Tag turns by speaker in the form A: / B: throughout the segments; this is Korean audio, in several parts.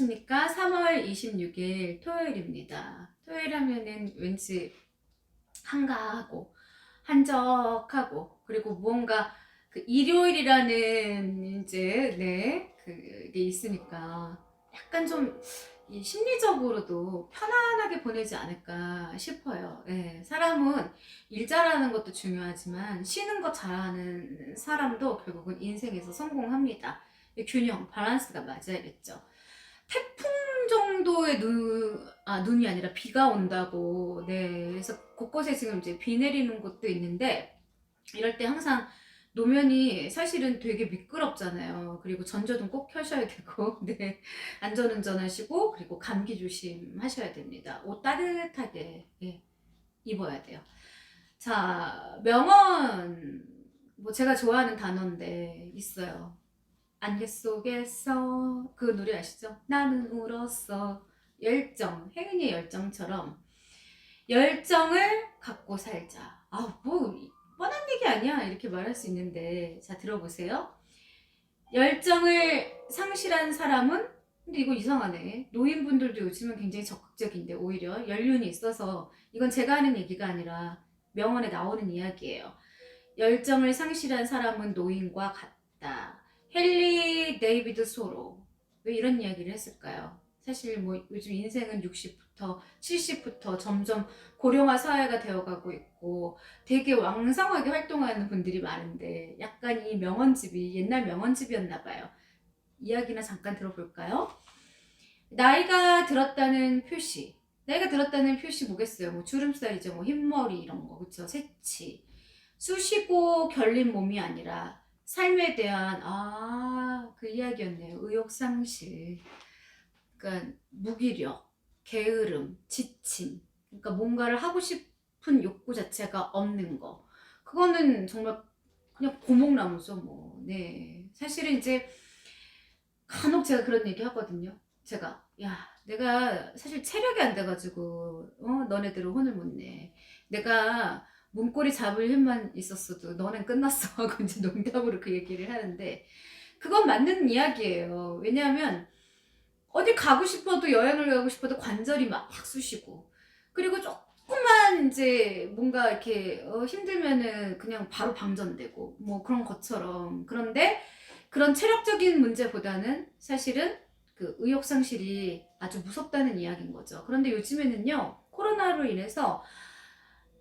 A: 안녕하십니까. 3월 26일 토요일입니다. 토요일 하면은 왠지 한가하고 한적하고 그리고 무언가 그 일요일이라는 이제 그게 있으니까 약간 좀 이 심리적으로도 편안하게 보내지 않을까 싶어요. 예, 사람은 일 잘하는 것도 중요하지만 쉬는 거 잘하는 사람도 결국은 인생에서 성공합니다. 이 균형, 밸런스가 맞아야겠죠. 태풍 정도의 눈이 아니라 비가 온다고. 네. 그래서 곳곳에 지금 이제 비 내리는 곳도 있는데, 이럴 때 항상 노면이 사실은 되게 미끄럽잖아요. 그리고 전조등 꼭 켜셔야 되고, 네. 안전운전 하시고, 그리고 감기 조심하셔야 됩니다. 옷 따뜻하게, 예, 입어야 돼요. 자, 명언, 뭐 제가 좋아하는 단어인데, 있어요. 안개 속에서 그 노래 아시죠? 나는 울었어. 열정, 혜은이의 열정처럼 열정을 갖고 살자. 아, 뭐 뻔한 얘기 아니야 이렇게 말할 수 있는데, 자 들어보세요. 열정을 상실한 사람은, 근데 이거 이상하네. 노인분들도 요즘은 굉장히 적극적인데 오히려 연륜이 있어서, 이건 제가 하는 얘기가 아니라 명언에 나오는 이야기예요. 열정을 상실한 사람은 노인과 같다. 헨리 데이비드 소로. 왜 이런 이야기를 했을까요? 사실 뭐 요즘 인생은 60부터 70부터 점점 고령화 사회가 되어가고 있고 되게 왕성하게 활동하는 분들이 많은데, 약간 이 명언집이 옛날 명언집이었나 봐요. 이야기나 잠깐 들어볼까요? 나이가 들었다는 표시. 나이가 들었다는 표시 뭐겠어요? 뭐 주름살이죠. 뭐 흰머리 이런 거. 그쵸? 새치. 쑤시고 결린 몸이 아니라 삶에 대한 그 이야기였네요. 의욕상실. 그러니까 무기력, 게으름, 지침. 그러니까 뭔가를 하고 싶은 욕구 자체가 없는 거. 그거는 정말 그냥 고목나무죠, 뭐. 네. 사실은 이제 간혹 제가 그런 얘기 하거든요. 제가, 야, 내가 사실 체력이 안 돼가지고, 너네들은 혼을 못 내. 내가 문고리 잡을 힘만 있었어도 너는 끝났어. 하고 이제 농담으로 그 얘기를 하는데, 그건 맞는 이야기예요. 왜냐하면, 어디 가고 싶어도, 여행을 가고 싶어도 관절이 막 쑤시고, 그리고 조금만 이제 뭔가 이렇게 힘들면은 그냥 바로 방전되고 뭐 그런 것처럼. 그런데 그런 체력적인 문제보다는 사실은 그 의욕상실이 아주 무섭다는 이야기인 거죠. 그런데 요즘에는요, 코로나로 인해서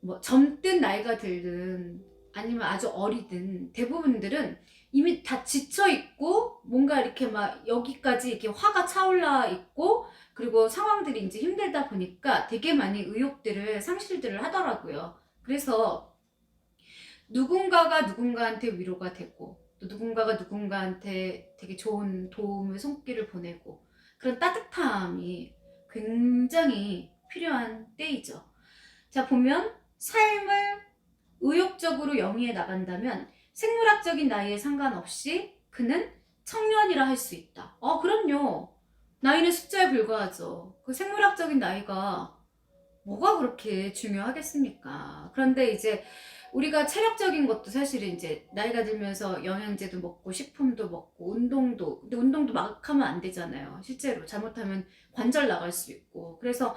A: 뭐 젊든 나이가 들든 아니면 아주 어리든 대부분들은 이미 다 지쳐 있고, 뭔가 이렇게 막 여기까지 이렇게 화가 차올라 있고, 그리고 상황들이 이제 힘들다 보니까 되게 많이 의욕들을 상실들을 하더라고요. 그래서 누군가가 누군가한테 위로가 되고, 또 누군가가 누군가한테 되게 좋은 도움의 손길을 보내고, 그런 따뜻함이 굉장히 필요한 때이죠. 자, 보면 삶을 의욕적으로 영위해 나간다면 생물학적인 나이에 상관없이 그는 청년이라 할 수 있다. 그럼요. 나이는 숫자에 불과하죠. 그 생물학적인 나이가 뭐가 그렇게 중요하겠습니까? 그런데 이제 우리가 체력적인 것도 사실은 이제 나이가 들면서 영양제도 먹고 식품도 먹고 운동도, 근데 운동도 막 하면 안 되잖아요. 실제로 잘못하면 관절 나갈 수 있고. 그래서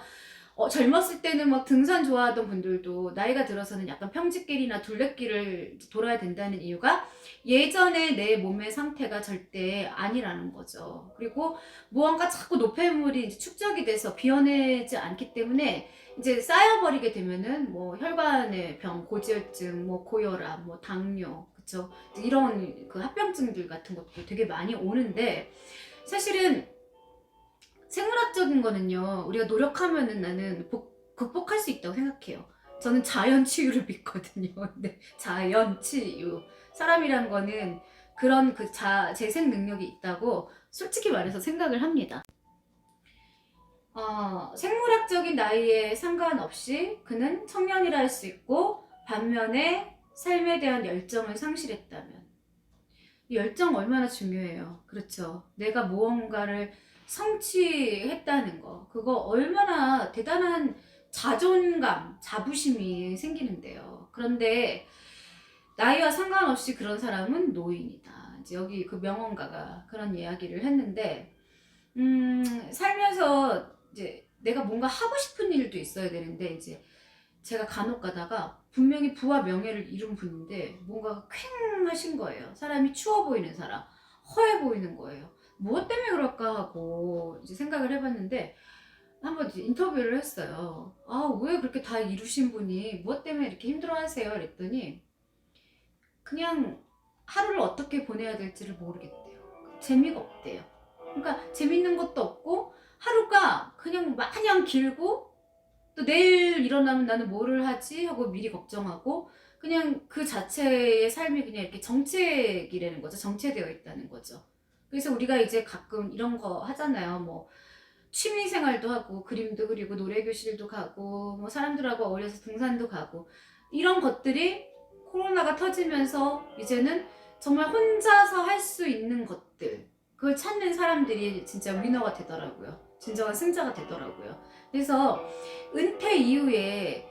A: 젊었을 때는 막 등산 좋아하던 분들도 나이가 들어서는 약간 평지길이나 둘레길을 돌아야 된다는 이유가 예전에 내 몸의 상태가 절대 아니라는 거죠. 그리고 무언가 자꾸 노폐물이 이제 축적이 돼서 비워내지 않기 때문에 이제 쌓여버리게 되면은 뭐 혈관의 병, 고지혈증, 뭐 고혈압, 뭐 당뇨, 그쵸? 이런 그 합병증들 같은 것도 되게 많이 오는데, 사실은 생물학적인 거는요, 우리가 노력하면은 나는 극복할 수 있다고 생각해요. 저는 자연 치유를 믿거든요. 근데 자연 치유. 사람이란 거는 그런 그 재생 능력이 있다고 솔직히 말해서 생각을 합니다. 생물학적인 나이에 상관없이 그는 청년이라 할 수 있고, 반면에 삶에 대한 열정을 상실했다면, 이 열정 얼마나 중요해요. 그렇죠. 내가 무언가를 성취했다는 거, 그거 얼마나 대단한 자존감, 자부심이 생기는데요. 그런데 나이와 상관없이 그런 사람은 노인이다. 이제 여기 그 명언가가 그런 이야기를 했는데, 살면서 이제 내가 뭔가 하고 싶은 일도 있어야 되는데, 이제 제가 간혹 가다가 분명히 부와 명예를 이룬 분인데 뭔가 퀭하신 거예요. 사람이 추워 보이는 사람, 허해 보이는 거예요. 무엇 때문에 그럴까 하고 이제 생각을 해봤는데, 한번 이제 인터뷰를 했어요. 아, 왜 그렇게 다 이루신 분이 무엇 때문에 이렇게 힘들어 하세요? 그랬더니 그냥 하루를 어떻게 보내야 될지를 모르겠대요. 재미가 없대요. 그러니까 재밌는 것도 없고, 하루가 그냥 마냥 길고, 또 내일 일어나면 나는 뭐를 하지 하고 미리 걱정하고, 그냥 그 자체의 삶이 그냥 이렇게 정체이라는 거죠. 정체되어 있다는 거죠. 그래서 우리가 이제 가끔 이런 거 하잖아요. 뭐 취미 생활도 하고, 그림도 그리고, 노래 교실도 가고, 뭐 사람들하고 어울려서 등산도 가고, 이런 것들이 코로나가 터지면서 이제는 정말 혼자서 할 수 있는 것들, 그걸 찾는 사람들이 진짜 위너가 되더라고요. 진정한 승자가 되더라고요. 그래서 은퇴 이후에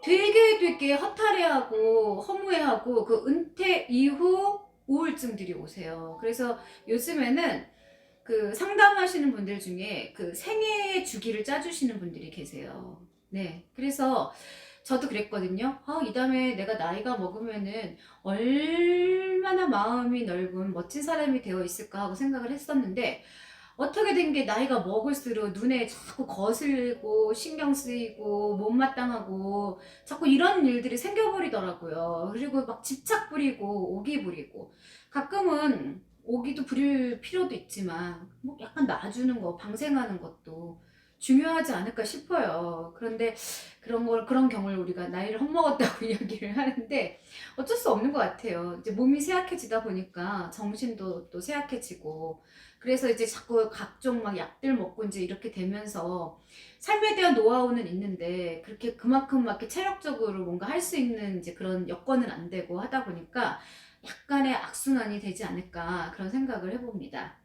A: 되게 허탈해하고 허무해하고, 그 은퇴 이후 우울증들이 오세요. 그래서 요즘에는 그 상담하시는 분들 중에 그 생애 주기를 짜주시는 분들이 계세요. 네. 그래서 저도 그랬거든요. 아, 이 다음에 내가 나이가 먹으면은 얼마나 마음이 넓은 멋진 사람이 되어 있을까 하고 생각을 했었는데, 어떻게 된 게 나이가 먹을수록 눈에 자꾸 거슬리고 신경 쓰이고 못마땅하고 자꾸 이런 일들이 생겨버리더라고요. 그리고 막 집착 부리고 오기 부리고, 가끔은 오기도 부릴 필요도 있지만 뭐 약간 놔주는 거, 방생하는 것도 중요하지 않을까 싶어요. 그런데 그런 경우를 우리가 나이를 헛먹었다고 이야기를 하는데, 어쩔 수 없는 것 같아요. 이제 몸이 쇠약해지다 보니까 정신도 또 쇠약해지고, 그래서 이제 자꾸 각종 막 약들 먹고 이제 이렇게 되면서 삶에 대한 노하우는 있는데, 그렇게 그만큼 막 이렇게 체력적으로 뭔가 할 수 있는 이제 그런 여건은 안 되고 하다 보니까 약간의 악순환이 되지 않을까, 그런 생각을 해봅니다.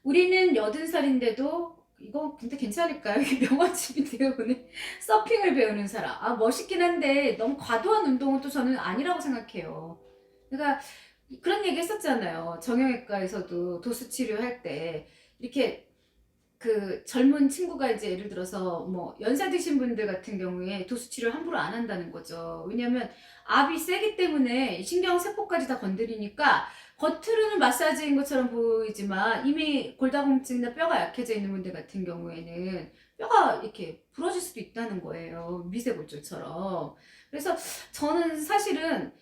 A: 우리는 80살인데도 이거 근데 괜찮을까요? 이게 명언집이 되어보네. 서핑을 배우는 사람. 아, 멋있긴 한데 너무 과도한 운동은 또 저는 아니라고 생각해요. 그러니까 그런 얘기 했었잖아요. 정형외과에서도 도수 치료할 때 이렇게 그 젊은 친구가 이제 예를 들어서 뭐 연세 드신 분들 같은 경우에 도수 치료를 함부로 안 한다는 거죠. 왜냐면 압이 세기 때문에 신경 세포까지 다 건드리니까, 겉으로는 마사지인 것처럼 보이지만 이미 골다공증이나 뼈가 약해져 있는 분들 같은 경우에는 뼈가 이렇게 부러질 수도 있다는 거예요. 미세골절처럼. 그래서 저는 사실은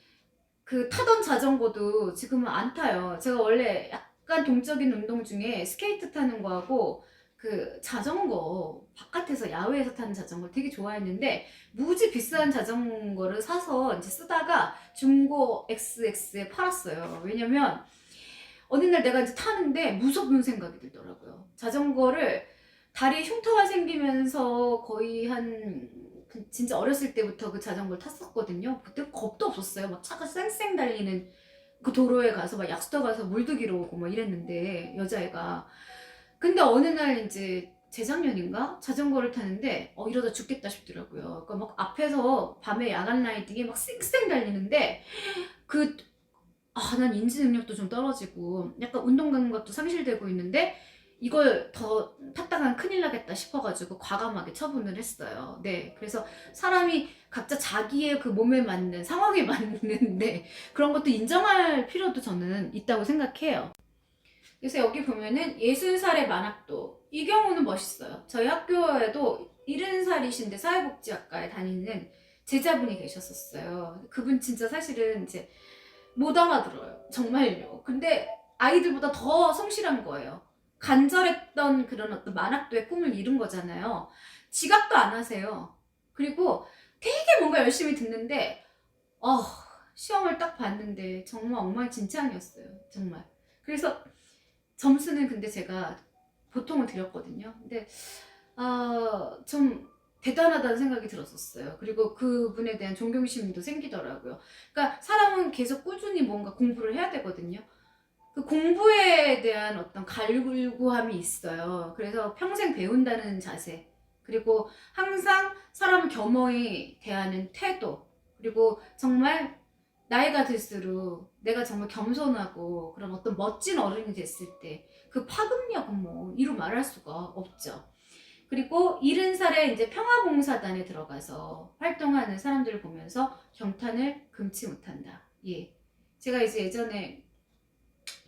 A: 그 타던 자전거도 지금은 안 타요. 제가 원래 약간 동적인 운동 중에 스케이트 타는 거하고 그 자전거, 바깥에서 야외에서 타는 자전거 되게 좋아했는데, 무지 비싼 자전거를 사서 이제 쓰다가 중고 XX에 팔았어요. 왜냐면 어느 날 내가 이제 타는데 무섭은 생각이 들더라고요. 자전거를 다리에 흉터가 생기면서 거의 진짜 어렸을 때부터 그 자전거를 탔었거든요. 그때 겁도 없었어요. 막 차가 쌩쌩 달리는 그 도로에 가서 막 약수터 가서 물두기로 오고 막 이랬는데, 여자애가. 근데 어느 날 이제 재작년인가 자전거를 타는데 이러다 죽겠다 싶더라고요. 그러니까 막 앞에서 밤에 야간 라이딩에 막 쌩쌩 달리는데, 그 난 인지 능력도 좀 떨어지고 약간 운동 감각도 상실되고 있는데, 이걸 더 탔다간 큰일 나겠다 싶어가지고 과감하게 처분을 했어요. 네. 그래서 사람이 각자 자기의 그 몸에 맞는 상황에 맞는데 그런 것도 인정할 필요도 저는 있다고 생각해요. 그래서 여기 보면은 60살의 만학도, 이 경우는 멋있어요. 저희 학교에도 70살이신데 사회복지학과에 다니는 제자분이 계셨었어요. 그분 진짜 사실은 이제 못 알아들어요. 정말요. 근데 아이들보다 더 성실한 거예요. 간절했던 그런 어떤 만학도의 꿈을 이룬 거잖아요. 지각도 안 하세요. 그리고 되게 뭔가 열심히 듣는데, 어, 시험을 딱 봤는데 정말 엉망진창이었어요. 정말. 그래서 점수는 근데 제가 보통을 드렸거든요. 근데 좀 대단하다는 생각이 들었었어요. 그리고 그분에 대한 존경심도 생기더라고요. 그러니까 사람은 계속 꾸준히 뭔가 공부를 해야 되거든요. 그 공부에 대한 어떤 갈구함이 있어요. 그래서 평생 배운다는 자세, 그리고 항상 사람을 겸허히 대하는 태도, 그리고 정말 나이가 들수록 내가 정말 겸손하고 그런 어떤 멋진 어른이 됐을 때 그 파급력은 뭐 이루 말할 수가 없죠. 그리고 70살에 이제 평화봉사단에 들어가서 활동하는 사람들을 보면서 경탄을 금치 못한다. 예. 제가 이제 예전에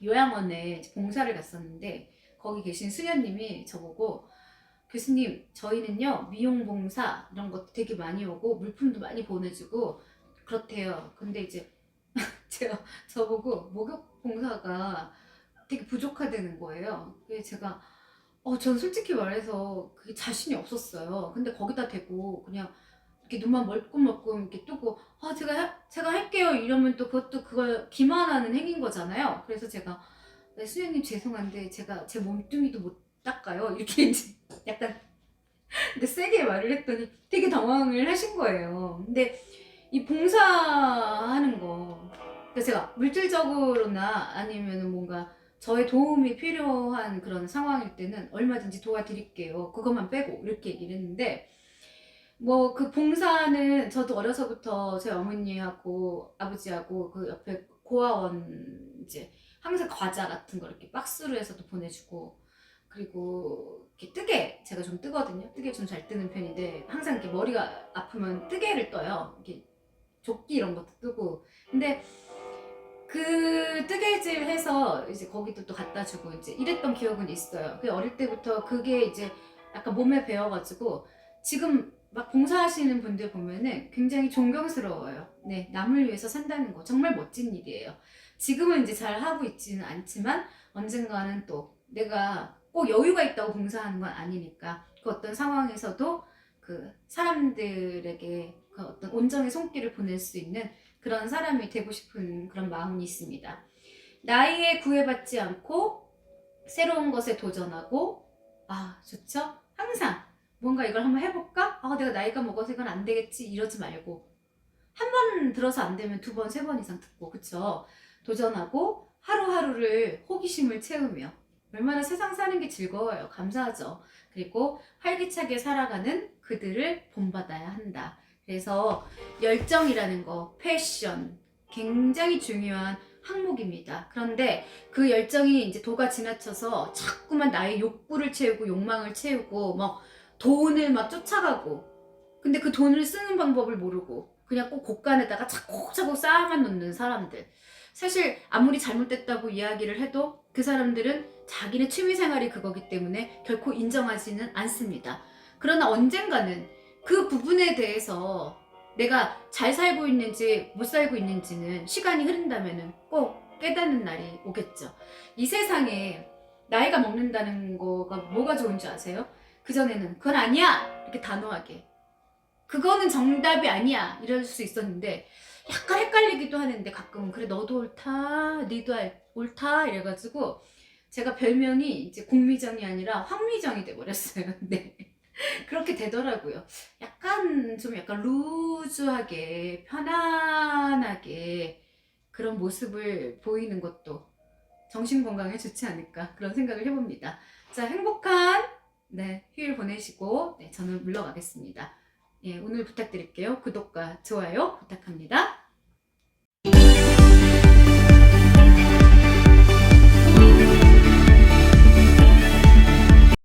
A: 요양원에 봉사를 갔었는데 거기 계신 수녀님이 저보고 교수님 저희는요 미용봉사 이런 것도 되게 많이 오고 물품도 많이 보내주고 그렇대요. 근데 이제 제가 저보고 목욕봉사가 되게 부족하다는 거예요. 그래서 제가 전 솔직히 말해서 그게 자신이 없었어요. 근데 거기다 대고 그냥 이렇게 눈만 멀끔멀끔 이렇게 뜨고 제가 할게요 이러면 또 그것도 그걸 기만하는 행위인 거잖아요. 그래서 제가 네, 수녀님 죄송한데 제가 제 몸뚱이도 못 닦아요 이렇게 이제 약간 근데 세게 말을 했더니 되게 당황을 하신 거예요. 근데 이 봉사하는 거 그러니까 제가 물질적으로나 아니면 뭔가 저의 도움이 필요한 그런 상황일 때는 얼마든지 도와드릴게요. 그것만 빼고 이렇게 얘기를 했는데 뭐 그 봉사는 저도 어려서부터 저희 어머니하고 아버지하고 그 옆에 고아원 이제 항상 과자 같은 거 이렇게 박스로 해서도 보내주고 그리고 이렇게 뜨개 제가 좀 뜨거든요. 뜨개 좀 잘 뜨는 편인데 항상 이렇게 머리가 아프면 뜨개를 떠요. 이렇게 조끼 이런 것도 뜨고 근데 그 뜨개질 해서 이제 거기도 또 갖다 주고 이제 이랬던 기억은 있어요. 그 어릴 때부터 그게 이제 약간 몸에 배어가지고 지금 막 봉사하시는 분들 보면은 굉장히 존경스러워요. 네, 남을 위해서 산다는 거 정말 멋진 일이에요. 지금은 이제 잘 하고 있지는 않지만 언젠가는 또 내가 꼭 여유가 있다고 봉사하는 건 아니니까 그 어떤 상황에서도 그 사람들에게 그 어떤 온정의 손길을 보낼 수 있는 그런 사람이 되고 싶은 그런 마음이 있습니다. 나이에 구애받지 않고 새로운 것에 도전하고 좋죠? 항상 뭔가 이걸 한번 해볼까? 내가 나이가 먹어서 이건 안 되겠지 이러지 말고 한 번 들어서 안 되면 두 번, 세 번 이상 듣고 그쵸? 도전하고 하루하루를 호기심을 채우며 얼마나 세상 사는 게 즐거워요. 감사하죠. 그리고 활기차게 살아가는 그들을 본받아야 한다. 그래서 열정이라는 거, 패션 굉장히 중요한 항목입니다. 그런데 그 열정이 이제 도가 지나쳐서 자꾸만 나의 욕구를 채우고 욕망을 채우고 뭐 돈을 막 쫓아가고 근데 그 돈을 쓰는 방법을 모르고 그냥 꼭 곳간에다가 차곡차곡 쌓아만 놓는 사람들 사실 아무리 잘못됐다고 이야기를 해도 그 사람들은 자기네 취미생활이 그거기 때문에 결코 인정하지는 않습니다. 그러나 언젠가는 그 부분에 대해서 내가 잘 살고 있는지 못 살고 있는지는 시간이 흐른다면 꼭 깨닫는 날이 오겠죠. 이 세상에 나이가 먹는다는 거가 뭐가 좋은 줄 아세요? 그전에는 그건 아니야! 이렇게 단호하게 그거는 정답이 아니야! 이럴 수 있었는데 약간 헷갈리기도 하는데 가끔은 그래 너도 옳다 니도 옳다 이래가지고 제가 별명이 이제 공미정이 아니라 황미정이 돼버렸어요. 네. 그렇게 되더라고요. 약간 루즈하게 편안하게 그런 모습을 보이는 것도 정신건강에 좋지 않을까 그런 생각을 해봅니다. 자, 행복한 휴일 보내시고 저는 물러가겠습니다. 예, 오늘 부탁드릴게요. 구독과 좋아요 부탁합니다.